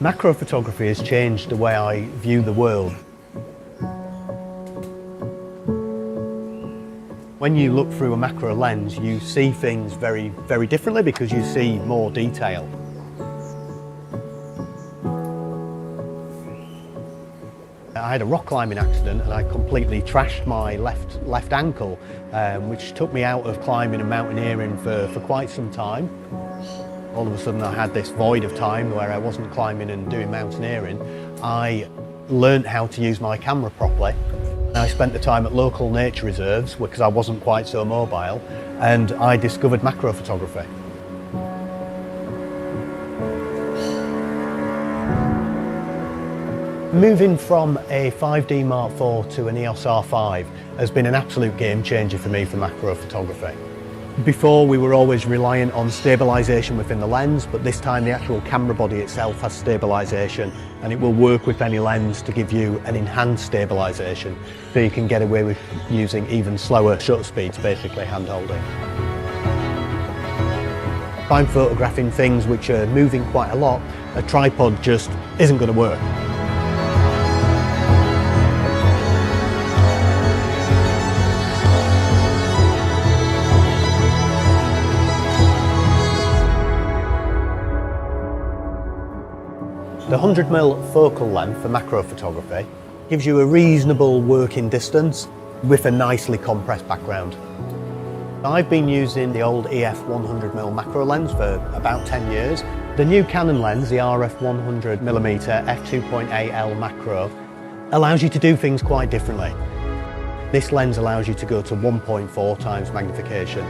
Macro photography has changed the way I view the world. When you look through a macro lens, you see things very, very differently because you see more detail. I had a rock climbing accident and I completely trashed my left ankle, which took me out of climbing and mountaineering for quite some time. All of a sudden I had this void of time where I wasn't climbing and doing mountaineering. I learnt how to use my camera properly. I spent the time at local nature reserves because I wasn't quite so mobile, and I discovered macro photography. Moving from a 5D Mark IV to an EOS R5 has been an absolute game changer for me for macro photography. Before, we were always reliant on stabilisation within the lens, but this time the actual camera body itself has stabilisation, and it will work with any lens to give you an enhanced stabilisation, so you can get away with using even slower shutter speeds, basically hand holding. If I'm photographing things which are moving quite a lot, a tripod just isn't going to work. The 100mm focal length for macro photography gives you a reasonable working distance with a nicely compressed background. I've been using the old EF 100mm macro lens for about 10 years. The new Canon lens, the RF 100mm F2.8L macro, allows you to do things quite differently. This lens allows you to go to 1.4 times magnification.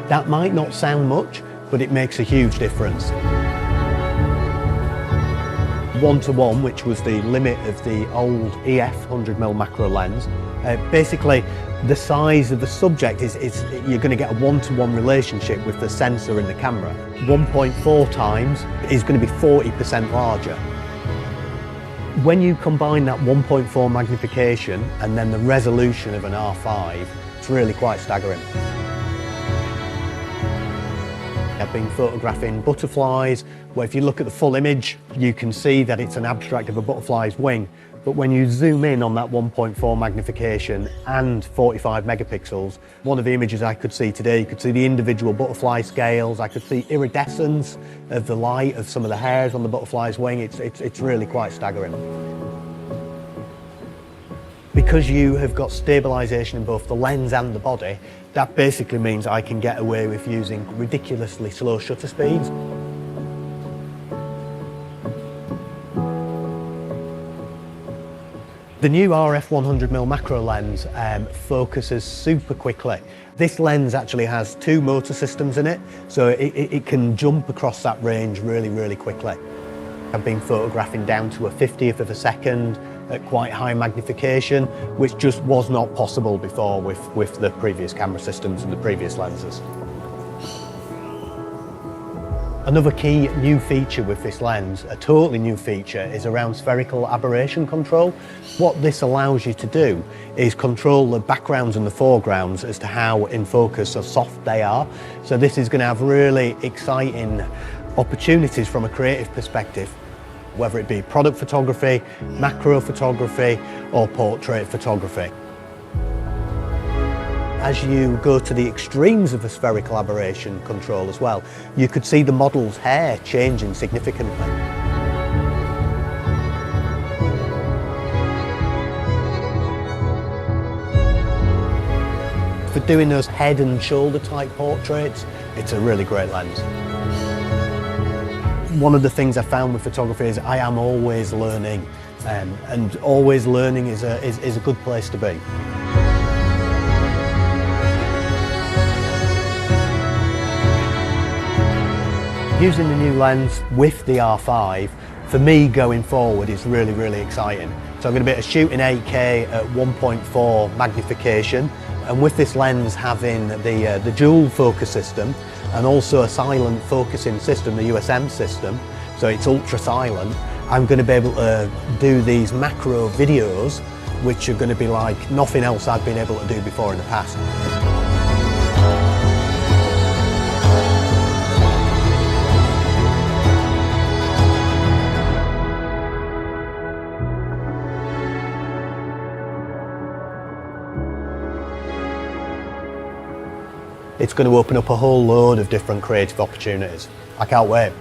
That might not sound much, but it makes a huge difference. 1:1, which was the limit of the old EF 100mm macro lens. Basically, the size of the subject you're going to get a 1:1 relationship with the sensor in the camera. 1.4 times is going to be 40% larger. When you combine that 1.4 magnification and then the resolution of an R5, it's really quite staggering. I've been photographing butterflies, where if you look at the full image, you can see that it's an abstract of a butterfly's wing. But when you zoom in on that 1.4 magnification and 45 megapixels, one of the images I could see today, you could see the individual butterfly scales, I could see iridescence of the light of some of the hairs on the butterfly's wing. It's really quite staggering. Because you have got stabilisation in both the lens and the body, that basically means I can get away with using ridiculously slow shutter speeds. The new RF 100mm macro lens focuses super quickly. This lens actually has two motor systems in it, so it can jump across that range really, really quickly. I've been photographing down to a 50th of a second at quite high magnification, which just was not possible before with the previous camera systems and the previous lenses. Another key new feature with this lens, a totally new feature, is around spherical aberration control. What this allows you to do is control the backgrounds and the foregrounds as to how in focus or soft they are. So this is going to have really exciting opportunities from a creative perspective, whether it be product photography, macro photography, or portrait photography. As you go to the extremes of the spherical aberration control as well, you could see the model's hair changing significantly. For doing those head and shoulder type portraits, it's a really great lens. One of the things I found with photography is I am always learning, and always learning is a good place to be. Using the new lens with the R5, for me going forward, is really, really exciting. So I'm going to be able to shoot in 8K at 1.4 magnification, and with this lens having the dual focus system and also a silent focusing system, the USM system, so it's ultra silent, I'm going to be able to do these macro videos which are going to be like nothing else I've been able to do before in the past. It's going to open up a whole load of different creative opportunities. I can't wait.